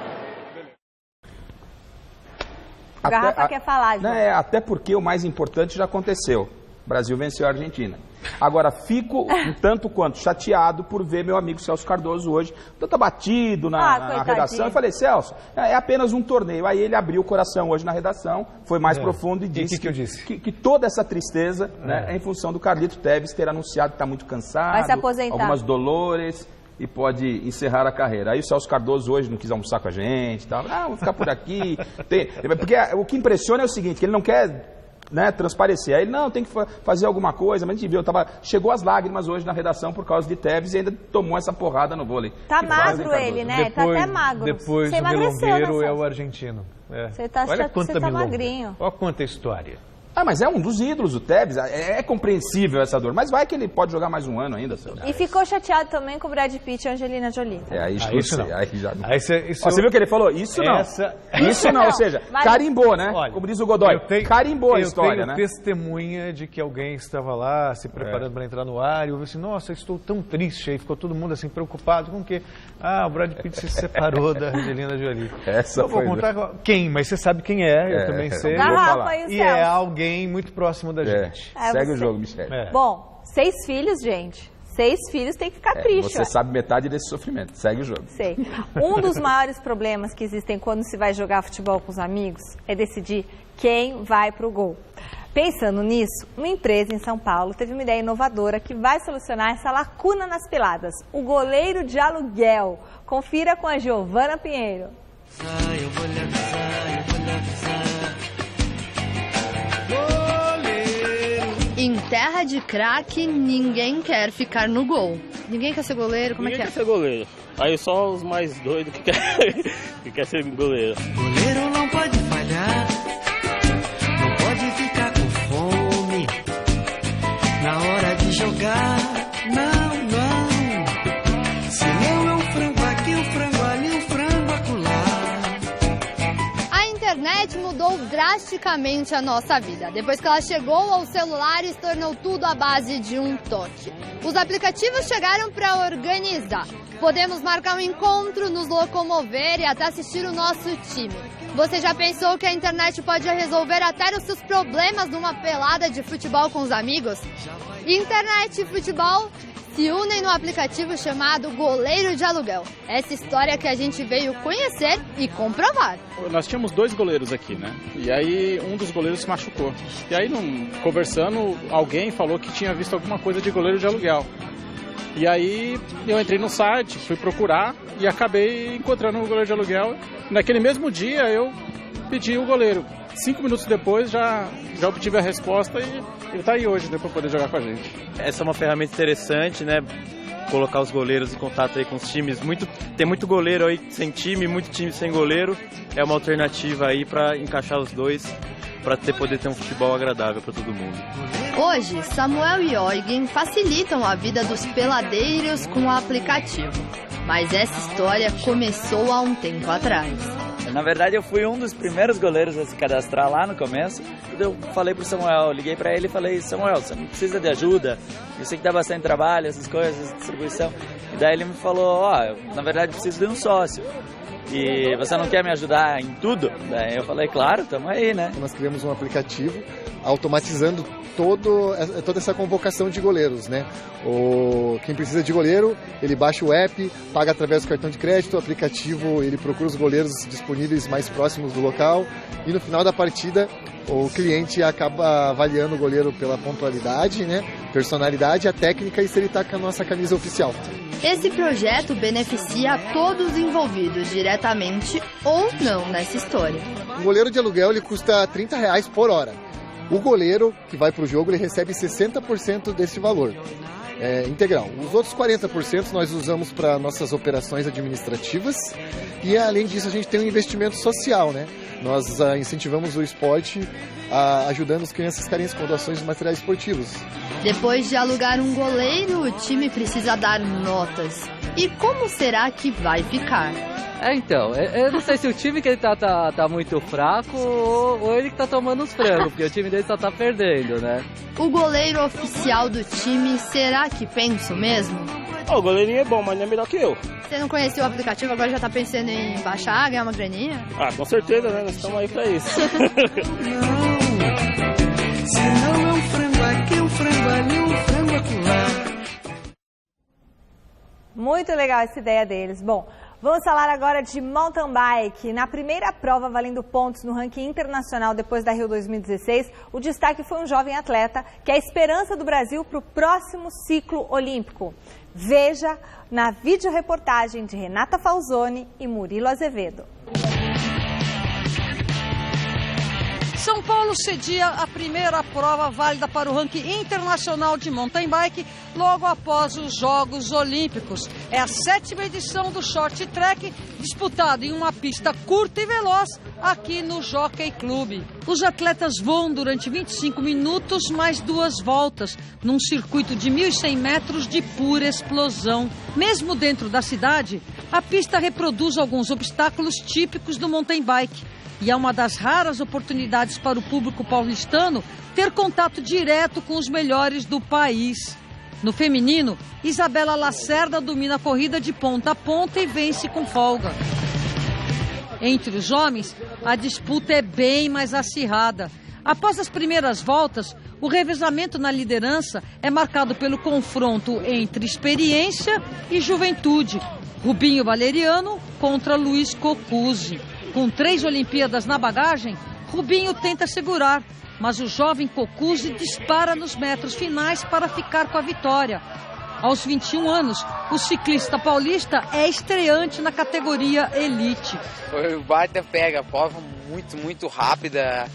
O Garrafa quer falar, João. Até porque o mais importante já aconteceu. O Brasil venceu a Argentina. Agora, fico um tanto quanto chateado por ver meu amigo Celso Cardoso hoje, tanto abatido na redação. Eu falei, Celso, é apenas um torneio. Aí ele abriu o coração hoje na redação, foi mais profundo e disse que toda essa tristeza é em função do Carlito Tevez ter anunciado que está muito cansado, vai se aposentar, algumas dolores e pode encerrar a carreira. Aí o Celso Cardoso hoje não quis almoçar com a gente, tal. Vou ficar por aqui. Porque o que impressiona é o seguinte, que ele não quer transparecer. Aí ele, não, tem que fazer alguma coisa, mas a gente viu, chegou às lágrimas hoje na redação por causa de Tevez e ainda tomou essa porrada no vôlei. Tá magro ele, né? Tá até magro. Depois o milongueiro é o argentino. Você tá magrinho. Olha quanta história. Mas é um dos ídolos, o Tevez. É compreensível essa dor. Mas vai que ele pode jogar mais um ano ainda. E ficou chateado também com o Brad Pitt e a Angelina Jolie. Isso não. Isso você viu o que ele falou? Isso não. Isso não, ou seja, carimbou, né? Olha, como diz o Godoy, carimbou a história, né? Eu tenho testemunha de que alguém estava lá se preparando para entrar no ar e eu vi assim, nossa, estou tão triste. Aí ficou todo mundo assim preocupado com o quê? O Brad Pitt se separou da Angelina Jolie. Eu vou contar quem, mas você sabe quem é, eu também sei. E é alguém muito próximo da gente. Segue o jogo, Michele. Bom, 6 filhos, gente. 6 filhos tem que ficar triste. Você sabe metade desse sofrimento. Segue o jogo. Sei. Um dos maiores problemas que existem quando se vai jogar futebol com os amigos é decidir quem vai pro gol. Pensando nisso, uma empresa em São Paulo teve uma ideia inovadora que vai solucionar essa lacuna nas peladas. O goleiro de aluguel. Confira com a Giovana Pinheiro. Eu vou lhe avisar. Em terra de craque, ninguém quer ficar no gol. Ninguém quer ser goleiro? Como ninguém é que é? Quer ser goleiro. Aí só os mais doidos que quer ser goleiro. Goleiro não pode falhar, não pode ficar com fome. Na hora de jogar, não. Se não é um frango aqui, um frango ali, um frango acolá. A internet mudou drasticamente a nossa vida. Depois que ela chegou aos celulares, tornou tudo à base de um toque. Os aplicativos chegaram para organizar. Podemos marcar um encontro, nos locomover e até assistir o nosso time. Você já pensou que a internet pode resolver até os seus problemas numa pelada de futebol com os amigos? Internet e futebol se unem no aplicativo chamado Goleiro de Aluguel. Essa história que a gente veio conhecer e comprovar. Nós tínhamos 2 goleiros aqui, né? E aí um dos goleiros se machucou. E aí, conversando, alguém falou que tinha visto alguma coisa de goleiro de aluguel. E aí eu entrei no site, fui procurar e acabei encontrando o goleiro de aluguel. Naquele mesmo dia eu pedi o goleiro. 5 minutos depois já obtive a resposta e ele está aí hoje, né, para poder jogar com a gente. Essa é uma ferramenta interessante, né? Colocar os goleiros em contato aí com os times. Tem muito goleiro aí sem time, muito time sem goleiro. É uma alternativa aí para encaixar os dois, para poder ter um futebol agradável para todo mundo. Hoje, Samuel e Eugen facilitam a vida dos peladeiros com o aplicativo. Mas essa história começou há um tempo atrás. Na verdade, eu fui um dos primeiros goleiros a se cadastrar lá no começo. Eu falei pro Samuel, liguei pra ele e falei, Samuel, você não precisa de ajuda? Eu sei que dá bastante trabalho, essas coisas, distribuição. E daí ele me falou, eu, na verdade, preciso de um sócio. E você não quer me ajudar em tudo? Daí eu falei, claro, tamo aí, né? Nós criamos um aplicativo automatizando toda essa convocação de goleiros, né? Quem precisa de goleiro, ele baixa o app, paga através do cartão de crédito, o aplicativo ele procura os goleiros disponíveis mais próximos do local e no final da partida o cliente acaba avaliando o goleiro pela pontualidade, né? Personalidade, a técnica e se ele está com a nossa camisa oficial. Esse projeto beneficia a todos os envolvidos diretamente ou não nessa história. Um goleiro de aluguel ele custa R$30 por hora. O goleiro que vai para o jogo ele recebe 60% desse valor integral. Os outros 40% nós usamos para nossas operações administrativas e além disso a gente tem um investimento social, né? Nós incentivamos o esporte ajudando as crianças carentes com doações de materiais esportivos. Depois de alugar um goleiro, o time precisa dar notas. E como será que vai ficar? Então, eu não sei se o time que ele tá muito fraco ou ele que tá tomando os frangos, porque o time dele só tá perdendo, né? O goleiro oficial do time, será que penso mesmo? O goleirinho é bom, mas não é melhor que eu. Você não conheceu o aplicativo, agora já tá pensando em baixar, ganhar uma graninha? Com certeza, né? Nós estamos aí pra isso. Se não é um frango aqui, um frango ali, um frango acolá. Muito legal essa ideia deles. Bom, vamos falar agora de mountain bike. Na primeira prova, valendo pontos no ranking internacional depois da Rio 2016, o destaque foi um jovem atleta que é a esperança do Brasil para o próximo ciclo olímpico. Veja na videoreportagem de Renata Falzoni e Murilo Azevedo. São Paulo cedia a primeira prova válida para o ranking internacional de mountain bike logo após os Jogos Olímpicos. É a 7ª edição do short track, disputado em uma pista curta e veloz aqui no Jockey Club. Os atletas voam durante 25 minutos mais 2 voltas, num circuito de 1.100 metros de pura explosão. Mesmo dentro da cidade, a pista reproduz alguns obstáculos típicos do mountain bike. E é uma das raras oportunidades para o público paulistano ter contato direto com os melhores do país. No feminino, Isabela Lacerda domina a corrida de ponta a ponta e vence com folga. Entre os homens, a disputa é bem mais acirrada. Após as primeiras voltas, o revezamento na liderança é marcado pelo confronto entre experiência e juventude. Rubinho Valeriano contra Luiz Cocuzzi. Com 3 Olimpíadas na bagagem, Rubinho tenta segurar, mas o jovem Cocuzzi dispara nos metros finais para ficar com a vitória. Aos 21 anos, o ciclista paulista é estreante na categoria Elite. Foi o baita pega, prova muito rápida.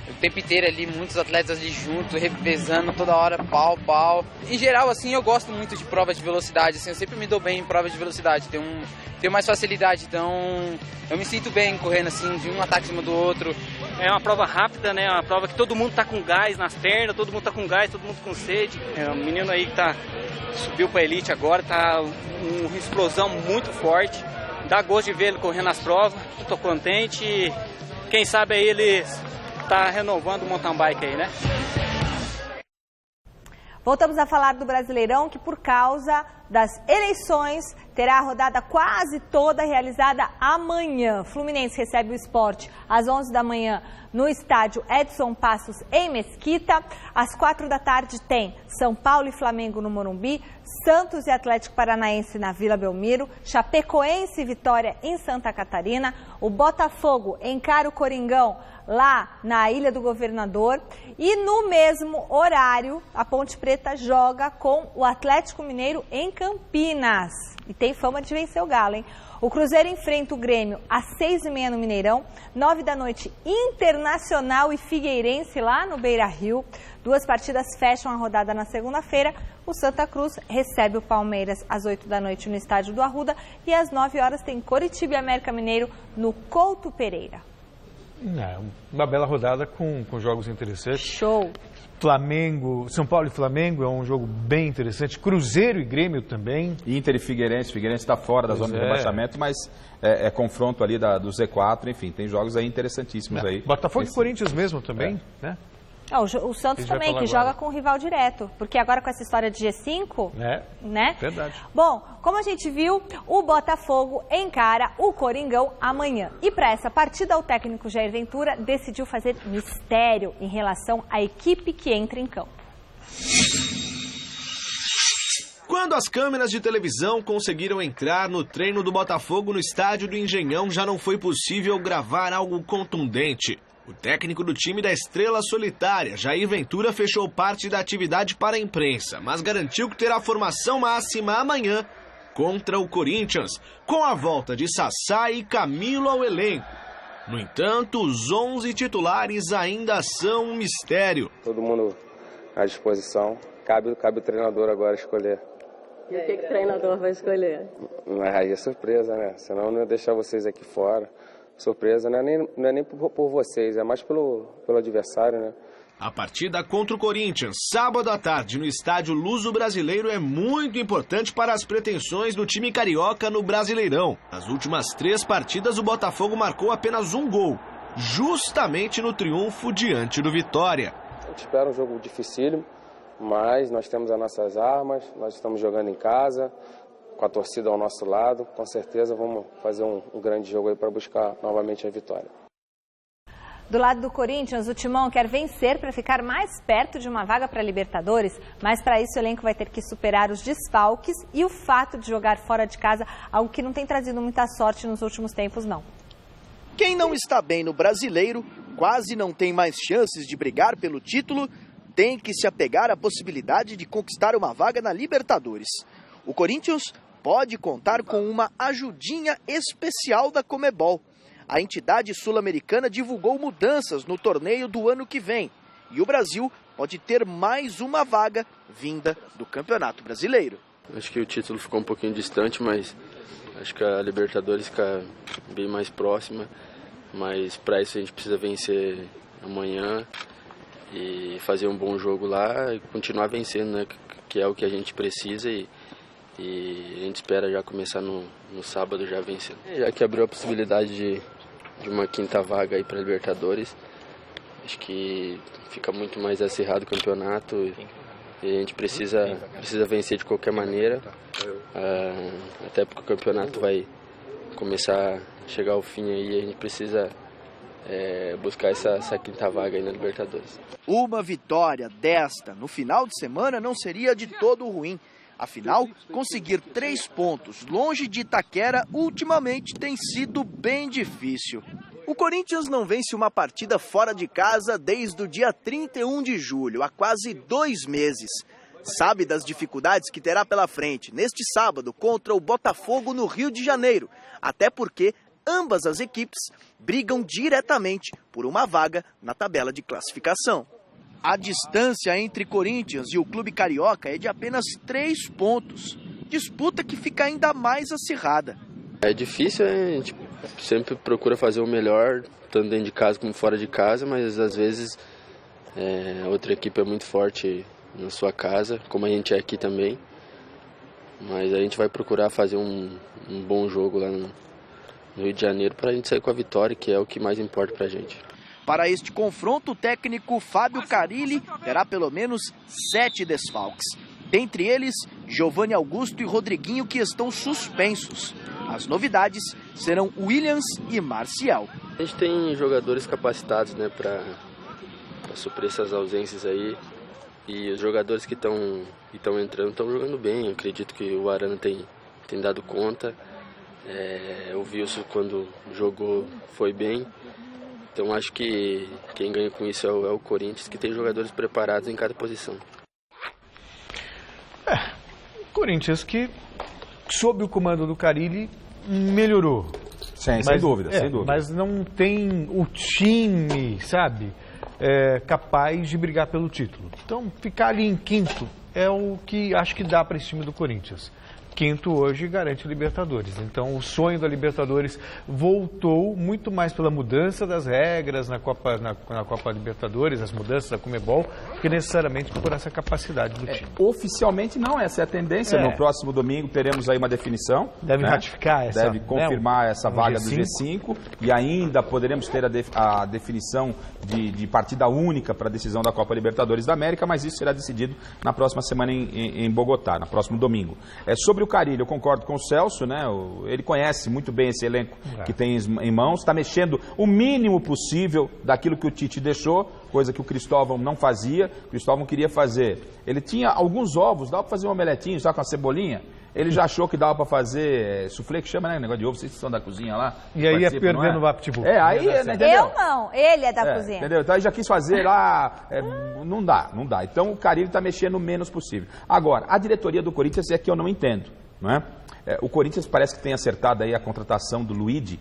O tempo inteiro ali, muitos atletas ali juntos, revezando toda hora, pau. Em geral, assim, eu gosto muito de prova de velocidade, assim, eu sempre me dou bem em prova de velocidade, tenho mais facilidade, então eu me sinto bem correndo assim, de um ataque em cima do outro. É uma prova rápida, né? Uma prova que todo mundo tá com gás nas pernas, todo mundo tá com gás, todo mundo com sede. É um menino aí que subiu pra Elite agora, tá uma explosão muito forte. Dá gosto de ver ele correndo nas provas, tô contente e quem sabe aí ele tá renovando o mountain bike aí, né? Voltamos a falar do Brasileirão, que por causa das eleições terá a rodada quase toda realizada amanhã. Fluminense recebe o Sport às 11 da manhã no estádio Edson Passos, em Mesquita. Às 4 da tarde tem São Paulo e Flamengo no Morumbi, Santos e Atlético Paranaense na Vila Belmiro, Chapecoense e Vitória em Santa Catarina, o Botafogo encara o Coringão lá na Ilha do Governador e no mesmo horário a Ponte Preta joga com o Atlético Mineiro em Campinas. E tem fama de vencer o Galo, hein? O Cruzeiro enfrenta o Grêmio às 6h30 no Mineirão, 9 da noite Internacional e Figueirense lá no Beira-Rio. 2 partidas fecham a rodada na segunda-feira. O Santa Cruz recebe o Palmeiras às 8 da noite no estádio do Arruda e às 9 horas tem Coritiba e América Mineiro no Couto Pereira. É, uma bela rodada com jogos interessantes. Show! Flamengo, São Paulo e Flamengo é um jogo bem interessante. Cruzeiro e Grêmio também. Inter e Figueirense. Figueirense está fora da zona de rebaixamento, mas é confronto ali do Z4. Enfim, tem jogos aí interessantíssimos aí. Botafogo e Corinthians mesmo também, né? O Santos também, que joga com o rival direto. Porque agora com essa história de G5, né? Verdade. Bom, como a gente viu, o Botafogo encara o Coringão amanhã. E para essa partida, o técnico Jair Ventura decidiu fazer mistério em relação à equipe que entra em campo. Quando as câmeras de televisão conseguiram entrar no treino do Botafogo no estádio do Engenhão, já não foi possível gravar algo contundente. O técnico do time da Estrela Solitária, Jair Ventura, fechou parte da atividade para a imprensa, mas garantiu que terá formação máxima amanhã contra o Corinthians, com a volta de Sassá e Camilo ao elenco. No entanto, os 11 titulares ainda são um mistério. Todo mundo à disposição, cabe o treinador agora escolher. E o que o treinador vai escolher? Mas aí é surpresa, né? Senão eu não ia deixar vocês aqui fora. Surpresa não é nem por vocês, é mais pelo adversário, né? A partida contra o Corinthians, sábado à tarde, no estádio Luso Brasileiro, é muito importante para as pretensões do time carioca no Brasileirão. Nas últimas 3 partidas, o Botafogo marcou apenas 1 gol, justamente no triunfo diante do Vitória. A gente espera um jogo dificílimo, mas nós temos as nossas armas, nós estamos jogando em casa, com a torcida ao nosso lado, com certeza vamos fazer um grande jogo aí para buscar novamente a vitória. Do lado do Corinthians, o Timão quer vencer para ficar mais perto de uma vaga para a Libertadores, mas para isso o elenco vai ter que superar os desfalques e o fato de jogar fora de casa, algo que não tem trazido muita sorte nos últimos tempos, não. Quem não está bem no Brasileiro, quase não tem mais chances de brigar pelo título, tem que se apegar à possibilidade de conquistar uma vaga na Libertadores. O Corinthians pode contar com uma ajudinha especial da Conmebol. A entidade sul-americana divulgou mudanças no torneio do ano que vem. E o Brasil pode ter mais uma vaga vinda do Campeonato Brasileiro. Acho que o título ficou um pouquinho distante, mas acho que a Libertadores fica bem mais próxima. mas para isso a gente precisa vencer amanhã e fazer um bom jogo lá e continuar vencendo, né? Que é o que a gente precisa e a gente espera já começar no sábado já vencendo. Já que abriu a possibilidade de uma quinta vaga aí para Libertadores, acho que fica muito mais acirrado o campeonato e a gente precisa vencer de qualquer maneira, até porque o campeonato vai começar a chegar ao fim aí e a gente precisa buscar essa quinta vaga aí na Libertadores. Uma vitória desta no final de semana não seria de todo ruim. Afinal, conseguir 3 pontos longe de Itaquera ultimamente tem sido bem difícil. O Corinthians não vence uma partida fora de casa desde o dia 31 de julho, há quase 2 meses. Sabe das dificuldades que terá pela frente neste sábado contra o Botafogo no Rio de Janeiro, até porque ambas as equipes brigam diretamente por uma vaga na tabela de classificação. A distância entre Corinthians e o clube carioca é de apenas 3 pontos. Disputa que fica ainda mais acirrada. É difícil, a gente sempre procura fazer o melhor, tanto dentro de casa como fora de casa, mas às vezes a outra equipe é muito forte na sua casa, como a gente é aqui também. Mas a gente vai procurar fazer um bom jogo lá no Rio de Janeiro para a gente sair com a vitória, que é o que mais importa para a gente. Para este confronto, o técnico Fábio Carilli terá pelo menos 7 desfalques. Dentre eles, Giovanni Augusto e Rodriguinho, que estão suspensos. As novidades serão Williams e Marcial. A gente tem jogadores capacitados, né, para suprir essas ausências aí. E os jogadores que estão entrando estão jogando bem. Eu acredito que o Arana tem dado conta. O Wilson, quando jogou, foi bem. Então acho que quem ganha com isso é o Corinthians, que tem jogadores preparados em cada posição. Corinthians que, sob o comando do Carilli, melhorou. Sem dúvida. Mas não tem o time, sabe, capaz de brigar pelo título. Então ficar ali em quinto é o que acho que dá para esse time do Corinthians. Quinto hoje garante Libertadores. Então o sonho da Libertadores voltou muito mais pela mudança das regras na Copa Libertadores, as mudanças da Conmebol, que necessariamente por essa capacidade do time. Oficialmente não, essa é a tendência. No próximo domingo teremos aí uma definição. Deve ratificar essa. Deve confirmar essa vaga do G5 e ainda poderemos ter a definição de partida única para a decisão da Copa Libertadores da América, mas isso será decidido na próxima semana em Bogotá, no próximo domingo. Sobre o Carilli, eu concordo com o Celso, né? Ele conhece muito bem esse elenco que tem em mãos, está mexendo o mínimo possível daquilo que o Tite deixou, coisa que o Cristóvão não fazia. O Cristóvão queria fazer. Ele tinha alguns ovos, dava para fazer um omeletinho, só com a cebolinha. Ele já achou que dava para fazer soufflé, que chama, né? Negócio de ovo, vocês são da cozinha lá. E aí ia perdendo o apetite. Aí, entendeu? Eu não, ele é da cozinha. Entendeu? Então ele já quis fazer lá, não dá. Então o Carilli está mexendo o menos possível. Agora, a diretoria do Corinthians é que eu não entendo, não é? O Corinthians parece que tem acertado aí a contratação do Luigi,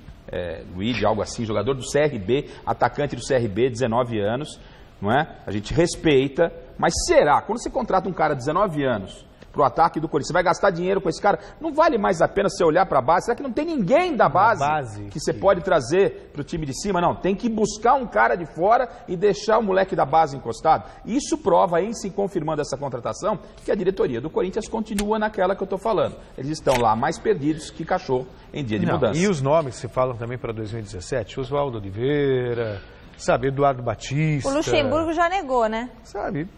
algo assim, jogador do CRB, atacante do CRB, 19 anos, não é? A gente respeita, mas será, quando você contrata um cara de 19 anos pro ataque do Corinthians, você vai gastar dinheiro com esse cara? Não vale mais a pena você olhar para a base? Será que não tem ninguém da base que você pode trazer pro time de cima? Não, tem que buscar um cara de fora e deixar o moleque da base encostado. Isso prova, em se confirmando essa contratação, que a diretoria do Corinthians continua naquela que eu estou falando. Eles estão lá mais perdidos que cachorro em dia de mudança. E os nomes se falam também para 2017, Oswaldo Oliveira, sabe, Eduardo Batista. O Luxemburgo já negou, né? Sabe,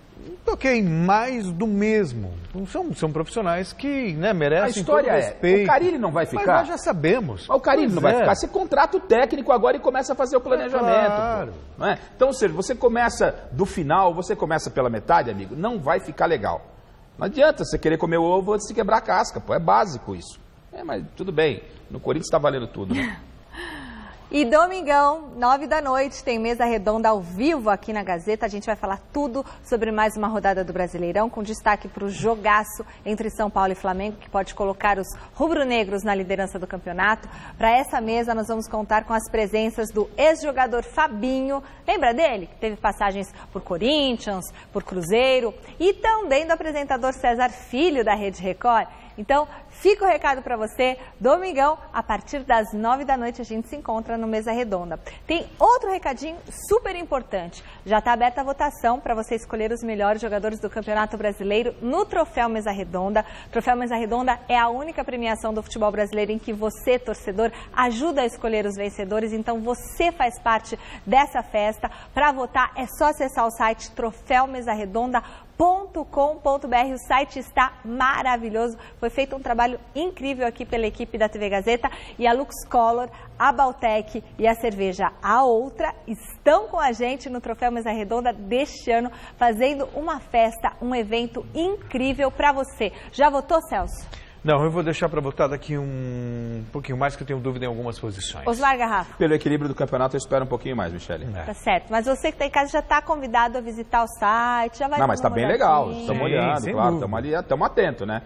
toquei mais do mesmo. São profissionais que, né, merecem. A história todo respeito. O Carilli não vai ficar. Mas nós já sabemos. Mas o Carilli não vai ficar. Você contrata o técnico agora e começa a fazer o planejamento. Claro. Não é? Então, ou seja, você começa do final, você começa pela metade, amigo, não vai ficar legal. Não adianta você querer comer o ovo antes de quebrar a casca, pô, é básico isso. Mas tudo bem, no Corinthians está valendo tudo, né? E domingão, 9 da noite, tem mesa redonda ao vivo aqui na Gazeta. A gente vai falar tudo sobre mais uma rodada do Brasileirão, com destaque para o jogaço entre São Paulo e Flamengo, que pode colocar os rubro-negros na liderança do campeonato. Para essa mesa, nós vamos contar com as presenças do ex-jogador Fabinho, lembra dele? Que teve passagens por Corinthians, por Cruzeiro, e também do apresentador César Filho, da Rede Record. Então, fica o recado para você. Domingão, a partir das 9 da noite, a gente se encontra no Mesa Redonda. Tem outro recadinho super importante. Já está aberta a votação para você escolher os melhores jogadores do Campeonato Brasileiro no Troféu Mesa Redonda. O Troféu Mesa Redonda é a única premiação do futebol brasileiro em que você, torcedor, ajuda a escolher os vencedores. Então, você faz parte dessa festa. Para votar, é só acessar o site troféumesarredonda.com.br. O site está maravilhoso. Foi feito um trabalho incrível aqui pela equipe da TV Gazeta e a Lux Color, a Baltec e a cerveja A Outra estão com a gente no Troféu Mesa Redonda deste ano, fazendo uma festa, um evento incrível para você. Já votou, Celso? Não, eu vou deixar para votar daqui um pouquinho mais, que eu tenho dúvida em algumas posições. Osmar Garrafa. Pelo equilíbrio do campeonato, eu espero um pouquinho mais, Michele. Tá certo, mas você que está em casa já está convidado a visitar o site, já vai. Não, mas está bem legal, estamos olhando, claro, estamos ali, estamos atentos, né?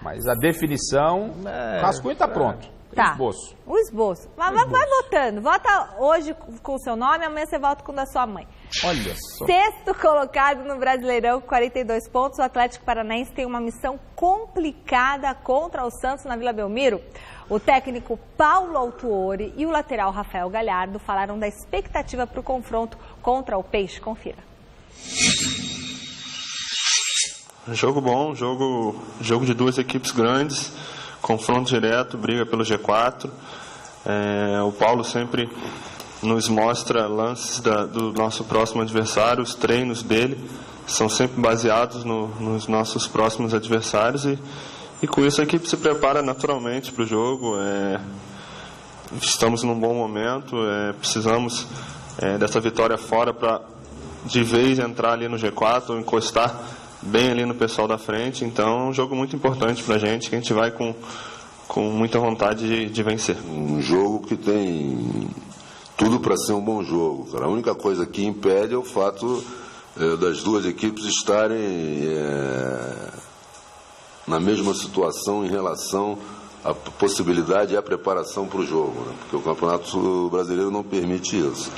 Mas a definição, o rascunho está pronto. Tá. Esboço. O esboço. Mas vai votando. Vota hoje com o seu nome, amanhã você vota com o da sua mãe. Olha só. Sexto colocado no Brasileirão, 42 pontos. O Atlético Paranaense tem uma missão complicada contra o Santos na Vila Belmiro. O técnico Paulo Autuori e o lateral Rafael Galhardo falaram da expectativa para o confronto contra o Peixe. Confira. Jogo bom, jogo de duas equipes grandes. Confronto direto, briga pelo G4. O Paulo sempre nos mostra lances do nosso próximo adversário, os treinos dele são sempre baseados nos nossos próximos adversários e com isso a equipe se prepara naturalmente para o jogo. Estamos num bom momento, precisamos dessa vitória fora para de vez entrar ali no G4, encostar bem ali no pessoal da frente. Então é um jogo muito importante para a gente, que a gente vai com muita vontade de vencer. Um jogo que tem tudo para ser um bom jogo, cara. A única coisa que impede é o fato das duas equipes estarem na mesma situação em relação à possibilidade e à preparação para o jogo, né? Porque o Campeonato Brasileiro não permite isso.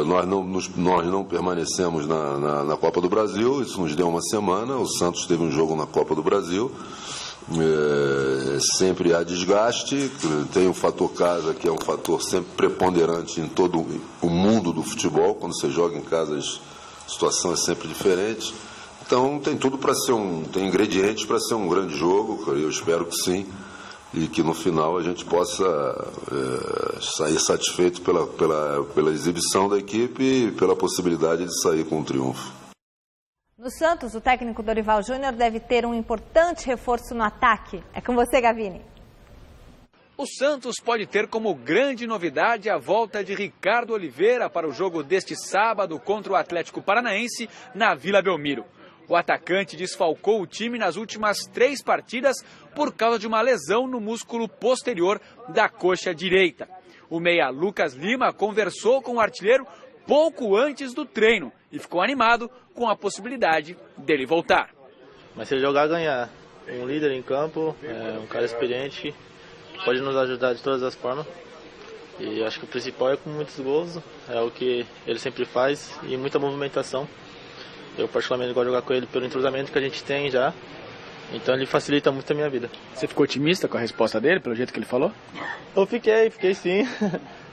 Nós não permanecemos na Copa do Brasil, isso nos deu uma semana. O Santos teve um jogo na Copa do Brasil. Sempre há desgaste, tem o fator casa, que é um fator sempre preponderante em todo o mundo do futebol. Quando você joga em casa, a situação é sempre diferente. Então tem tudo para ser tem ingredientes para ser um grande jogo, eu espero que sim, e que no final a gente possa sair satisfeito pela exibição da equipe e pela possibilidade de sair com um triunfo. No Santos, o técnico Dorival Júnior deve ter um importante reforço no ataque. É com você, Gavini. O Santos pode ter como grande novidade a volta de Ricardo Oliveira para o jogo deste sábado contra o Atlético Paranaense na Vila Belmiro. O atacante desfalcou o time nas últimas 3 partidas por causa de uma lesão no músculo posterior da coxa direita. O meia Lucas Lima conversou com o artilheiro pouco antes do treino e ficou animado com a possibilidade dele voltar. Mas se jogar, ganhar. Um líder em campo, um cara experiente, pode nos ajudar de todas as formas. E acho que o principal é com muitos gols, é o que ele sempre faz, e muita movimentação. Eu particularmente gosto de jogar com ele pelo entrosamento que a gente tem já, então ele facilita muito a minha vida. Você ficou otimista com a resposta dele, pelo jeito que ele falou? Eu fiquei sim.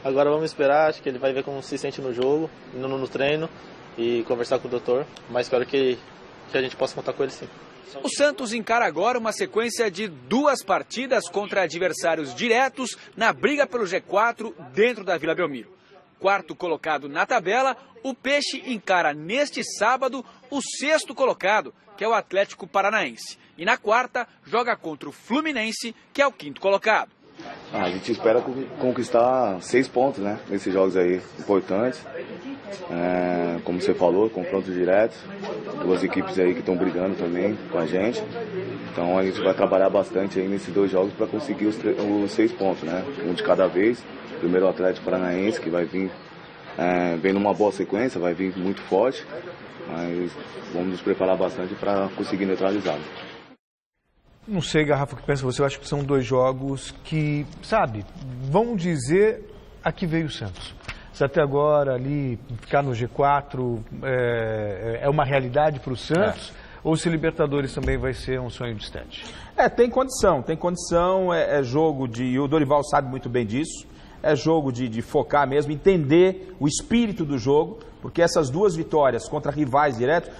Agora vamos esperar, acho que ele vai ver como se sente no jogo, no treino, e conversar com o doutor, mas espero que a gente possa contar com ele sim. O Santos encara agora uma sequência de 2 partidas contra adversários diretos na briga pelo G4 dentro da Vila Belmiro. Quarto colocado na tabela, o Peixe encara neste sábado o 6º colocado, que é o Atlético Paranaense. E na quarta, joga contra o Fluminense, que é o 5º colocado. A gente espera conquistar 6 pontos, né? Nesses jogos aí importantes. Como você falou, confronto direto. 2 equipes aí que estão brigando também com a gente. Então a gente vai trabalhar bastante aí nesses 2 jogos para conseguir os 6 pontos, né? Um de cada vez. Primeiro o Atlético Paranaense, que vai vir vem numa boa sequência, vai vir muito forte. Mas vamos nos preparar bastante para conseguir neutralizá-lo. Não sei, Garrafa, o que pensa você? Eu acho que são 2 jogos que, sabe, vão dizer a que veio o Santos. Se até agora ali ficar no G4 é uma realidade para o Santos, ou se Libertadores também vai ser um sonho distante? Tem condição, é jogo e o Dorival sabe muito bem disso, é jogo de focar mesmo, entender o espírito do jogo, porque essas 2 vitórias contra rivais diretos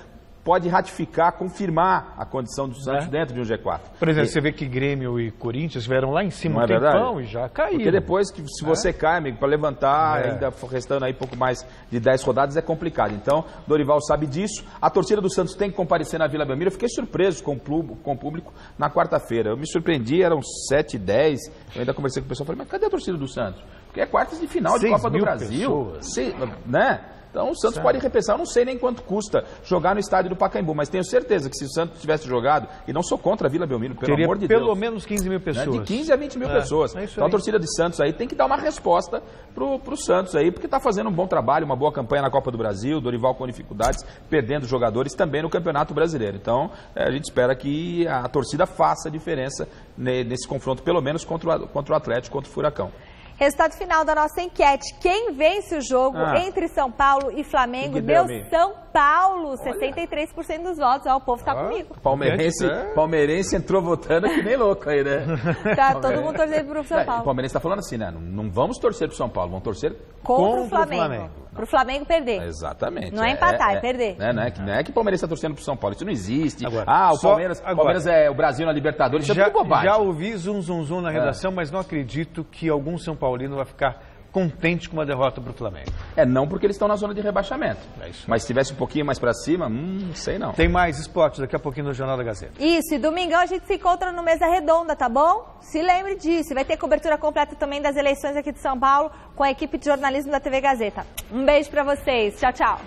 pode ratificar, confirmar a condição do Santos dentro de um G4. Por exemplo, você vê que Grêmio e Corinthians vieram lá em cima um tempão e já caíram. Porque depois, que se você cai, amigo, para levantar, ainda restando aí pouco mais de 10 rodadas, é complicado. Então, Dorival sabe disso. A torcida do Santos tem que comparecer na Vila Belmiro. Eu fiquei surpreso com o público na quarta-feira. Eu me surpreendi, eram 7, 10. Eu ainda conversei com o pessoal, falei, mas cadê a torcida do Santos? Porque é quartas de final de Copa do Brasil. Né? Então o Santos pode repensar, eu não sei nem quanto custa jogar no estádio do Pacaembu, mas tenho certeza que se o Santos tivesse jogado, e não sou contra a Vila Belmiro, pelo amor de Deus. Pelo menos 15 mil pessoas. Né? De 15 a 20 mil pessoas. Então a torcida de Santos aí tem que dar uma resposta pro Santos aí, porque está fazendo um bom trabalho, uma boa campanha na Copa do Brasil, Dorival com dificuldades, perdendo jogadores também no Campeonato Brasileiro. Então a gente espera que a torcida faça a diferença nesse confronto, pelo menos contra o Atlético, contra o Furacão. Resultado final da nossa enquete. Quem vence o jogo entre São Paulo e Flamengo? Deu São Paulo, 63% dos votos. Ó, o povo tá comigo. Palmeirense entrou votando que nem louco aí, né? Tá todo mundo torcendo pro São Paulo. O Palmeirense tá falando assim, né? Não vamos torcer pro São Paulo, vamos torcer contra o Flamengo. Pro Flamengo perder. Exatamente. Não é empatar, é perder. Não é que o Palmeirense está torcendo pro São Paulo, isso não existe. Agora, o Palmeiras é o Brasil na Libertadores, isso é tudo bobagem. Já ouvi zum na redação, mas não acredito que algum São Paulino vai ficar contente com uma derrota pro Flamengo. Não porque eles estão na zona de rebaixamento. Mas se tivesse um pouquinho mais para cima, sei não. Tem mais esportes daqui a pouquinho no Jornal da Gazeta. Isso, e domingão a gente se encontra no Mesa Redonda, tá bom? Se lembre disso. Vai ter cobertura completa também das eleições aqui de São Paulo com a equipe de jornalismo da TV Gazeta. Um beijo para vocês. Tchau, tchau.